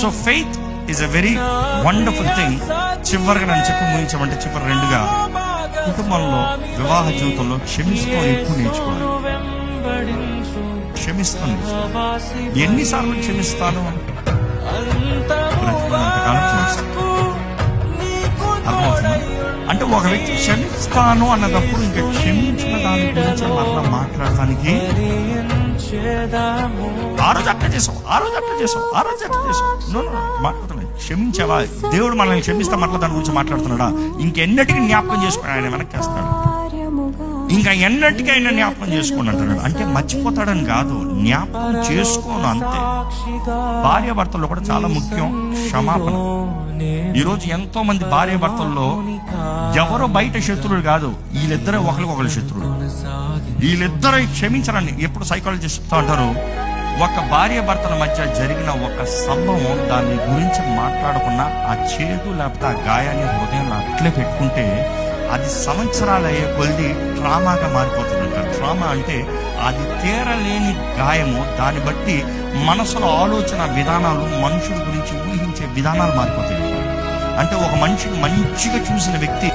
So faith is a very wonderful thing. చివరిగా నన్ను చెప్పి ముగించమంటే చివరి రెండుగా, కుటుంబంలో వివాహ జీవితంలో క్షమిస్తూ ఎక్కువ నేర్చుకోవాలి. క్షమిస్తాను. ఎన్నిసార్లు క్షమిస్తాను? బ్రతికున్నంతకాలం క్షమిస్తాను. అర్థమవుతుందా? అంటే ఒక వ్యక్తి క్షమిస్తాను అన్నదప్పుడు ఇంకా క్షమించిన దాని గురించి మరలా మాట్లాడటానికి ఆ రోజు అట్లా చేసావు, ఆ రోజు అట్లా చేసావు, ఆ రోజు అట్లా చేసావు మాట్లాడుతున్నాయి. క్షమించావా? దేవుడు మనల్ని క్షమిస్తే మరలా దాని గురించి మాట్లాడుతున్నాడా? ఇంకెన్నటికీ జ్ఞాపకం చేసుకుని ఆయన వెనక్కి వేస్తాడు. ఇంకా ఎన్నటికైనా జ్ఞాపకం చేసుకోండి అంటాడు. అంటే మర్చిపోతాడని కాదు, జ్ఞాపకం చేసుకోను అంతే. భార్య భర్తల్లో కూడా చాలా ముఖ్యం క్షమాపణ. ఈరోజు ఎంతో మంది భార్య భర్తల్లో ఎవరో బయట శత్రువులు కాదు, వీళ్ళిద్దరే ఒకరికొకరు శత్రువులు. వీళ్ళిద్దరూ క్షమించరండి. ఎప్పుడు సైకాలజిస్ట్ చెప్తా అంటారు, ఒక భార్య భర్తల మధ్య జరిగిన ఒక సంభవం దాని గురించి మాట్లాడకుండా ఆ చేదు లేకపోతే ఆ గాయాన్ని హృదయంలో అట్లే పెట్టుకుంటే అది సంవత్సరాలు అయ్యే కొద్ది ట్రామాగా మారిపోతుందంట. ట్రామా అంటే అది తీరలేని గాయము. దాన్ని బట్టి మనసులో ఆలోచన విధానాలు, మనుషుల గురించి ఊహించే విధానాలు మారిపోతాయి. అంటే ఒక మనిషిని మంచిగా చూసిన వ్యక్తి